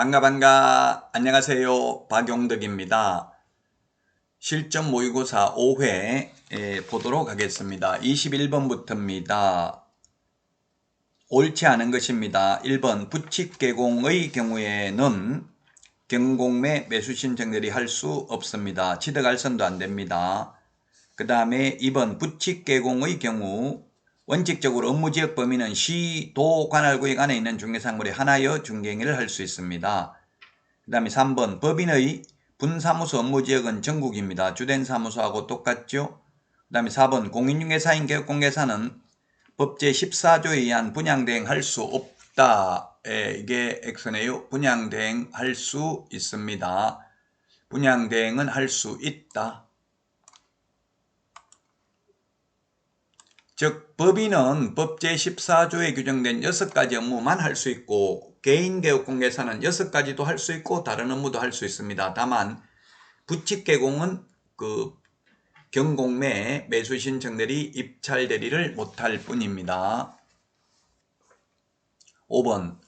반가 안녕하세요. 박용덕입니다. 실전 모의고사 5회 보도록 하겠습니다. 21번부터입니다. 옳지 않은 것입니다. 1번 부칙개공의 경우에는 경공매 매수 신청들이 할 수 없습니다. 취득알선도 안됩니다. 그 다음에 2번 부칙개공의 경우 원칙적으로 업무지역 범위는 시, 도, 관할구역 안에 있는 중개사물에 하나여 중개행위를 할 수 있습니다. 그 다음에 3번 법인의 분사무소 업무지역은 전국입니다. 주된 사무소하고 똑같죠. 그 다음에 4번 공인중개사인 개업공개사는 법 제14조에 의한 분양대행 할 수 없다. 이게 X네요. 분양대행 할 수 있습니다. 분양대행은 할 수 있다. 즉 법인은 법 제14조에 규정된 6가지 업무만 할 수 있고 개인개업공개사는 6가지도 할 수 있고 다른 업무도 할 수 있습니다. 다만 부칙개공은 경공매 매수신청들이 입찰대리를 못할 뿐입니다. 5번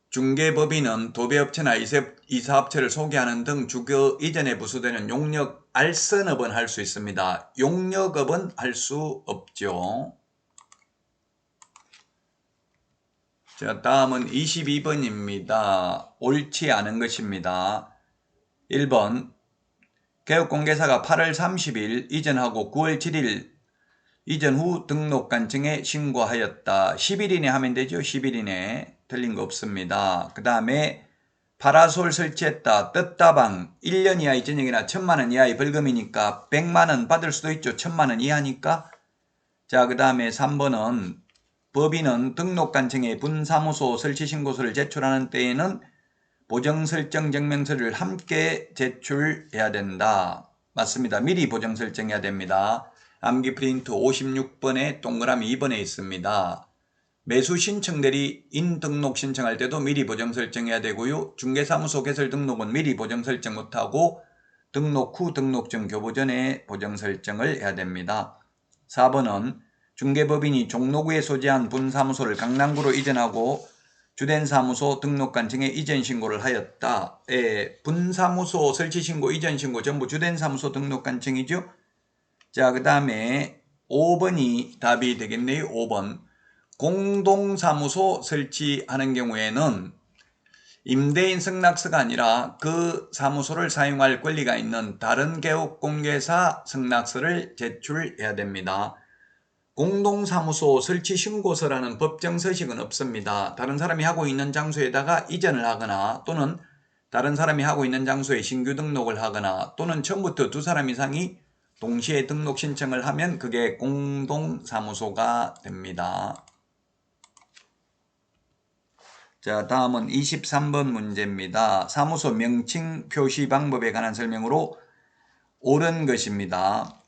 중개법인은 도배업체나 이사업체를 소개하는 등 주거 이전에 부수되는 용역 알선업은 할 수 있습니다. 용역업은 할 수 없죠. 자, 다음은 22번입니다. 옳지 않은 것입니다. 1번 개업공개사가 8월 30일 이전하고 9월 7일 이전 후 등록관청에 신고하였다. 10일 이내 하면 되죠. 10일 이내. 틀린 거 없습니다. 그 다음에 파라솔 설치했다. 떴다방 1년 이하의 전역이나 1000만원 이하의 벌금이니까 100만원 받을 수도 있죠. 1000만원 이하니까. 자, 그 다음에 3번은 법인은 등록관청에 분사무소 설치신고서를 제출하는 때에는 보정설정 증명서를 함께 제출해야 된다. 맞습니다. 미리 보정설정해야 됩니다. 암기 프린트 56번에 동그라미 2번에 있습니다. 매수 신청대리 인등록 신청할 때도 미리 보정 설정해야 되고요. 중개사무소 개설 등록은 미리 보정 설정 못하고 등록 후 등록증 교부 전에 보정 설정을 해야 됩니다. 4번은 중개법인이 종로구에 소재한 분사무소를 강남구로 이전하고 주된 사무소 등록관청에 이전 신고를 하였다. 분사무소 설치신고, 이전신고 전부 주된 사무소 등록관청이죠. 자, 그 다음에 5번이 답이 되겠네요. 5번. 공동사무소 설치하는 경우에는 임대인 승낙서가 아니라 그 사무소를 사용할 권리가 있는 다른 개업공개사 승낙서를 제출해야 됩니다. 공동사무소 설치신고서라는 법정서식은 없습니다. 다른 사람이 하고 있는 장소에다가 이전을 하거나 또는 다른 사람이 하고 있는 장소에 신규 등록을 하거나 또는 처음부터 두 사람 이상이 동시에 등록 신청을 하면 그게 공동사무소가 됩니다. 자, 다음은 23번 문제입니다. 사무소 명칭 표시 방법에 관한 설명으로 옳은 것입니다.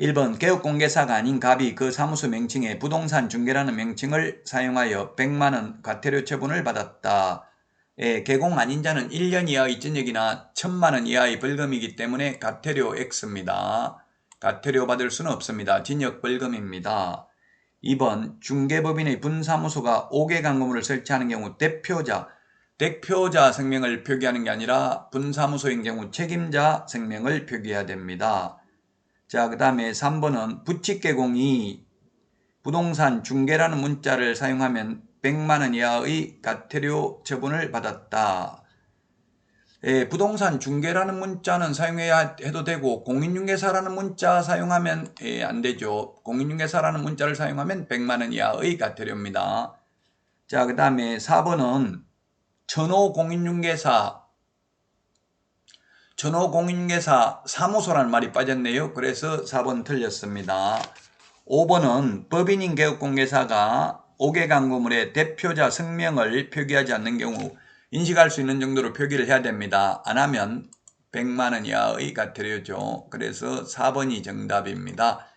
1번 개업공개사가 아닌 갑이 그 사무소 명칭에 부동산 중개라는 명칭을 사용하여 100만원 과태료 처분을 받았다. 개공 아닌 자는 1년 이하의 전역이나 1000만원 이하의 벌금이기 때문에 과태료 X입니다. 과태료 받을 수는 없습니다. 징역 벌금입니다. 2번 중개법인의 분사무소가 5개 강건물을 설치하는 경우 대표자 성명을 표기하는 게 아니라 분사무소인 경우 책임자 성명을 표기해야 됩니다. 자, 그 다음에 3번은 부칙개공이 부동산 중개라는 문자를 사용하면 100만원 이하의 과태료 처분을 받았다. 부동산 중개라는 문자는 사용해야 해도 되고 공인중개사라는 문자 사용하면 안 되죠. 공인중개사라는 문자를 사용하면 100만원 이하의 과태료입니다. 자, 그 다음에 4번은 천호공인중개사 사무소라는 말이 빠졌네요. 그래서 4번 틀렸습니다. 5번은 법인인 개업공개사가 5개 강건물에 대표자 성명을 표기하지 않는 경우 인식할 수 있는 정도로 표기를 해야 됩니다. 안 하면 100만원 이하의 과태료죠. 그래서 4번이 정답입니다.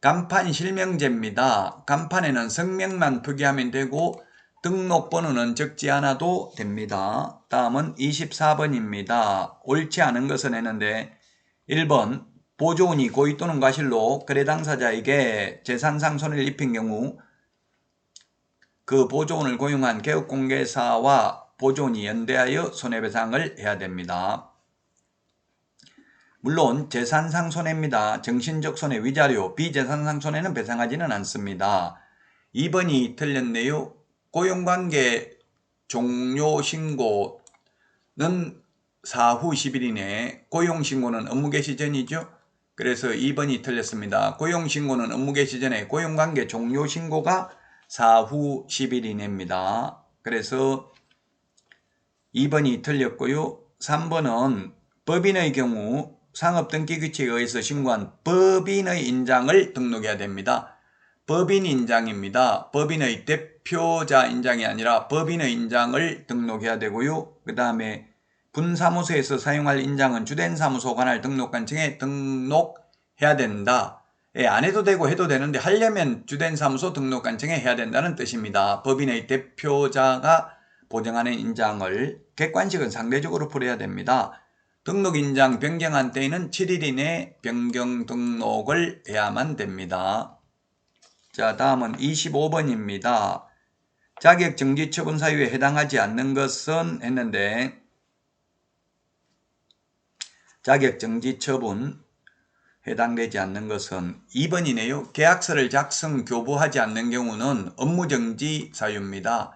간판 실명제입니다. 간판에는 성명만 표기하면 되고 등록번호는 적지 않아도 됩니다. 다음은 24번입니다. 옳지 않은 것은 했는데 1번 보조원이 고의 또는 과실로 거래 당사자에게 재산상 손해를 입힌 경우 그 보조원을 고용한 개업공개사와 보존이 연대하여 손해배상을 해야 됩니다. 물론 재산상 손해입니다. 정신적 손해, 위자료, 비재산상 손해는 배상하지는 않습니다. 2번이 틀렸네요. 고용관계 종료 신고는 사후 10일 이내, 고용신고는 업무개시 전이죠. 그래서 2번이 틀렸습니다. 고용신고는 업무개시 전에, 고용관계 종료 신고가 사후 10일 이내입니다. 그래서 2번이 틀렸고요. 3번은 법인의 경우 상업등기규칙에 의해서 신고한 법인의 인장을 등록해야 됩니다. 법인 인장입니다. 법인의 대표자 인장이 아니라 법인의 인장을 등록해야 되고요. 그 다음에 분사무소에서 사용할 인장은 주된 사무소 관할 등록관청에 등록해야 된다. 안 해도 되고 해도 되는데 하려면 주된 사무소 등록관청에 해야 된다는 뜻입니다. 법인의 대표자가 보정하는 인장을 객관식은 상대적으로 풀어야 됩니다. 등록인장 변경한 때에는 7일 이내 변경 등록을 해야만 됩니다. 자, 다음은 25번입니다. 자격정지 처분 사유에 해당하지 않는 것은 했는데 자격정지 처분 해당되지 않는 것은 2번이네요. 계약서를 작성, 교부하지 않는 경우는 업무정지 사유입니다.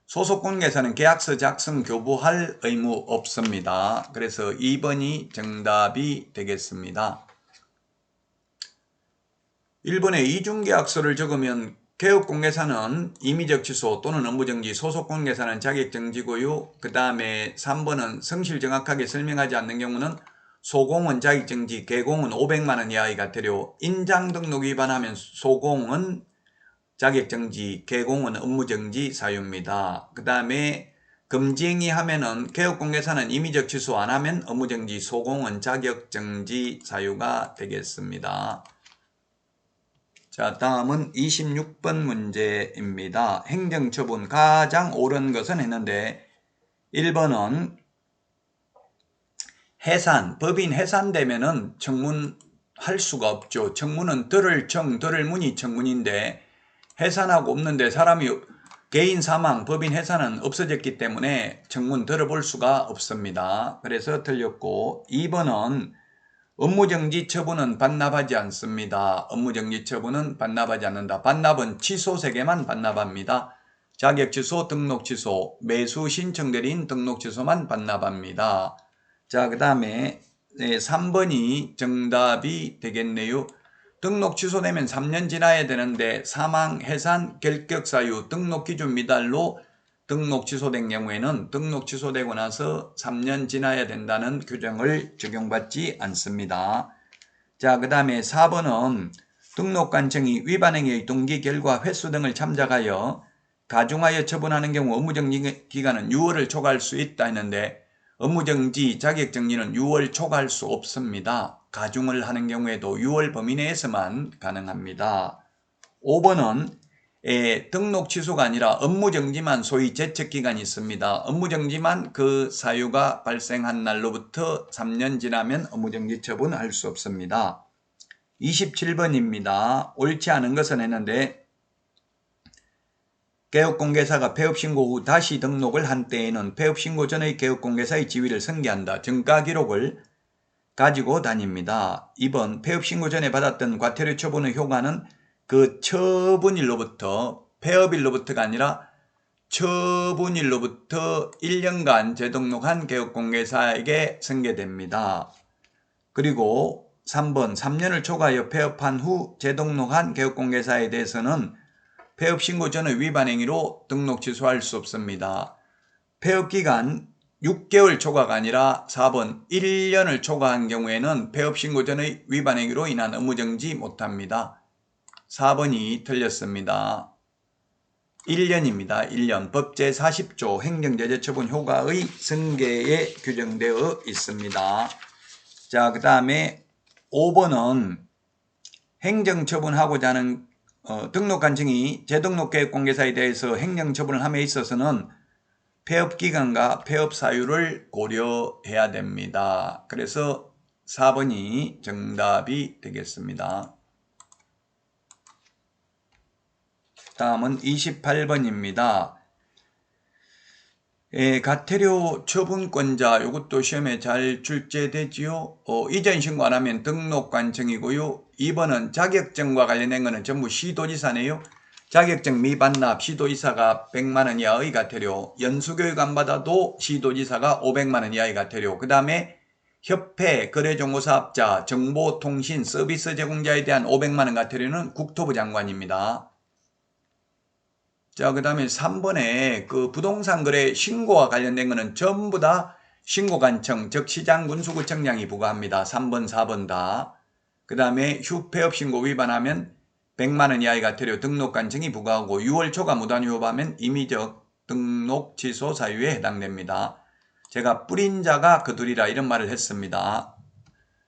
소속관계사는 계약서 작성, 교부할 의무 없습니다. 그래서 2번이 정답이 되겠습니다. 1번에 이중계약서를 적으면 개업공개사는 임의적 취소 또는 업무정지, 소속관계사는 자격정지고요. 그 다음에 3번은 성실 정확하게 설명하지 않는 경우는 소공은 자격정지, 개공은 500만원 이하의 과태료, 인장등록 위반하면 소공은 자격정지, 개공은 업무정지 사유입니다. 그 다음에 금지행위 하면은 개업공개사는 임의적 취소 안 하면 업무정지, 소공은 자격정지 사유가 되겠습니다. 자, 다음은 26번 문제입니다. 행정처분 가장 옳은 것은 했는데 1번은 해산, 법인 해산되면은 청문할 수가 없죠. 청문은 들을 청, 들을 문이 청문인데 해산하고 없는데 사람이 개인 사망, 법인 해산은 없어졌기 때문에 청문 들어볼 수가 없습니다. 그래서 틀렸고 2번은 업무정지 처분은 반납하지 않습니다. 업무정지 처분은 반납하지 않는다. 반납은 취소 3개만 반납합니다. 자격취소, 등록취소, 매수 신청 대리인 등록취소만 반납합니다. 자, 그 다음에 3번이 정답이 되겠네요. 등록 취소되면 3년 지나야 되는데 사망, 해산, 결격 사유, 등록 기준 미달로 등록 취소된 경우에는 등록 취소되고 나서 3년 지나야 된다는 규정을 적용받지 않습니다. 자, 그 다음에 4번은 등록관청이 위반행위의 동기, 결과, 횟수 등을 참작하여 가중하여 처분하는 경우 업무정지 기간은 6월을 초과할 수 있다 했는데 업무정지, 자격정지는 6월 초과할 수 없습니다. 가중을 하는 경우에도 6월 범위 내에서만 가능합니다. 5번은 등록 취소가 아니라 업무정지만 소위 제척기간이 있습니다. 업무정지만 그 사유가 발생한 날로부터 3년 지나면 업무정지 처분할 수 없습니다. 27번입니다. 옳지 않은 것은 했는데 개업공개사가 폐업신고 후 다시 등록을 한 때에는 폐업신고 전의 개업공개사의 지위를 승계한다. 정가기록을 가지고 다닙니다. 2번 폐업신고 전에 받았던 과태료 처분의 효과는 그 처분일로부터 폐업일로부터가 아니라 처분일로부터 1년간 재등록한 개업공개사에게 승계됩니다. 그리고 3번 3년을 초과하여 폐업한 후 재등록한 개업공개사에 대해서는 폐업신고 전의 위반행위로 등록 취소할 수 없습니다. 폐업기간 6개월 초과가 아니라 4번 1년을 초과한 경우에는 폐업신고 전의 위반행위로 인한 업무정지 못합니다. 4번이 틀렸습니다. 1년입니다. 1년 법 제40조 행정제재처분 효과의 승계에 규정되어 있습니다. 자, 그 다음에 5번은 행정처분하고자 하는 등록관청이 재등록개업공개사에 대해서 행정처분을 함에 있어서는 폐업기간과 폐업사유를 고려해야 됩니다. 그래서 4번이 정답이 되겠습니다. 다음은 28번입니다. 가태료 처분권자 요것도 시험에 잘 출제되지요. 이전 신고 안 하면 등록관청이고요. 2번은 자격증과 관련된 거는 전부 시도지사네요. 자격증 미반납 시도지사가 100만원 이하의 가태료, 연수교육 안 받아도 시도지사가 500만원 이하의 가태료, 그 다음에 협회, 거래정보사업자, 정보통신 서비스 제공자에 대한 500만원 가태료는 국토부 장관입니다. 자, 그 다음에 3번에 그 부동산 거래 신고와 관련된 거는 전부 다 신고관청, 즉 시장군수구청장이 부과합니다. 3번, 4번 다. 그 다음에 휴폐업 신고 위반하면 100만원 이하의 가태료 등록관청이 부과하고 6월 초과 무단휴업하면 임의적 등록 취소 사유에 해당됩니다. 제가 뿌린 자가 그들이라 이런 말을 했습니다.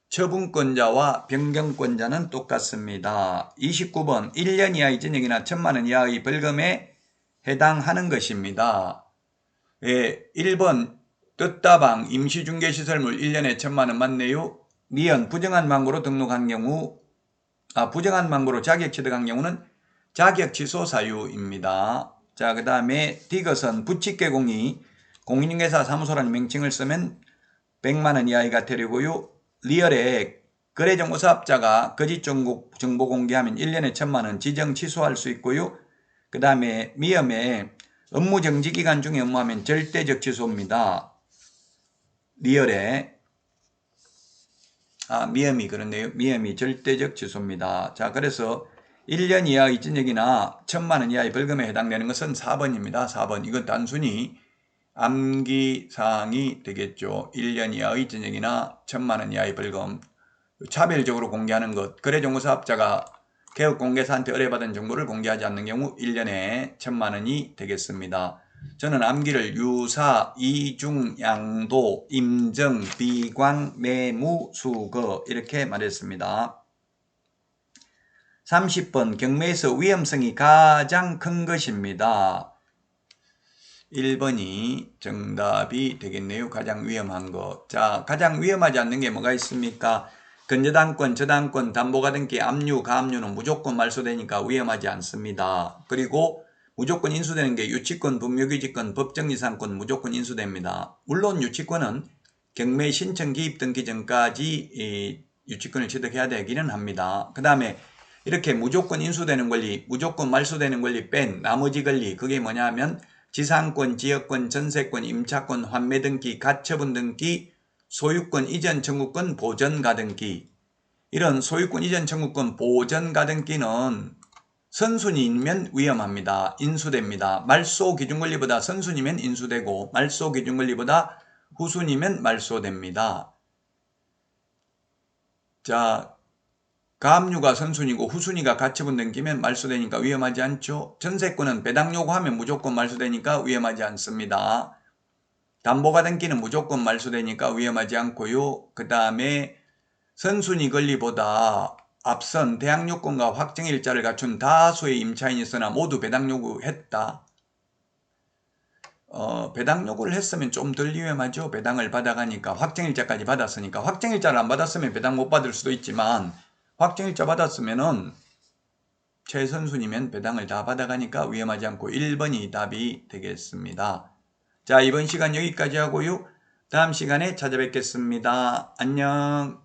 처분권자와 변경권자는 똑같습니다. 29번 1년 이하의 징역이나 1000만원 이하의 벌금에 해당하는 것입니다. 1번 뜻다방 임시중개시설물 1년에 1000만원 맞네요. 니은 부정한 망고로 등록한 경우 부정한 망고로 자격 취득한 경우는 자격 취소 사유입니다. 자, 그 다음에 디귿은 부칙개공이 공인중개사 사무소라는 명칭을 쓰면 100만원 이하의 가태료고요. 리얼에 거래정보사업자가 거짓 정보 공개하면 1년에 1000만원 지정 취소할 수 있고요. 그 다음에 미음에 업무정지기간 중에 업무하면 절대적 취소입니다. 리얼에 미음이 그렇네요. 미음이 절대적 취소입니다. 자, 그래서 1년 이하의 징역이나 1000만원 이하의 벌금에 해당되는 것은 4번입니다. 4번. 이건 단순히 암기사항이 되겠죠. 1년 이하의 징역이나 1000만원 이하의 벌금. 차별적으로 공개하는 것. 거래정보사업자가 개업공개사한테 의뢰받은 정보를 공개하지 않는 경우 1년에 1000만원이 되겠습니다. 저는 암기를 유사, 이중, 양도, 임정, 비광, 매무, 수거 이렇게 말했습니다. 30번 경매에서 위험성이 가장 큰 것입니다. 1번이 정답이 되겠네요. 가장 위험한 것. 자, 가장 위험하지 않는 게 뭐가 있습니까? 근저당권, 저당권, 담보가등기, 압류, 가압류는 무조건 말소되니까 위험하지 않습니다. 그리고 무조건 인수되는 게 유치권, 분묘규직권, 법정이상권 무조건 인수됩니다. 물론 유치권은 경매 신청 기입 등기 전까지 유치권을 취득해야 되기는 합니다. 그 다음에 이렇게 무조건 인수되는 권리, 무조건 말소되는 권리 뺀 나머지 권리, 그게 뭐냐면 지상권, 지역권, 전세권, 임차권, 환매 등기, 가처분 등기, 소유권 이전 청구권 보전 가등기. 이런 소유권 이전 청구권 보전 가등기는 선순위이면 위험합니다. 인수됩니다. 말소 기준 권리보다 선순위면 인수되고 말소 기준 권리보다 후순위면 말소됩니다. 자, 가압류가 선순위고 후순위가 가처분 등기면 말소되니까 위험하지 않죠. 전세권은 배당 요구하면 무조건 말소되니까 위험하지 않습니다. 담보가등기는 무조건 말소되니까 위험하지 않고요. 그 다음에 선순위 권리보다 앞선 대항요건과 확정일자를 갖춘 다수의 임차인이 있으나 모두 배당 요구했다. 배당 요구를 했으면 좀 덜 위험하죠. 배당을 받아가니까 확정일자까지 받았으니까. 확정일자를 안 받았으면 배당 못 받을 수도 있지만 확정일자 받았으면은 최선순위면 배당을 다 받아가니까 위험하지 않고 1번이 답이 되겠습니다. 자, 이번 시간 여기까지 하고요. 다음 시간에 찾아뵙겠습니다. 안녕.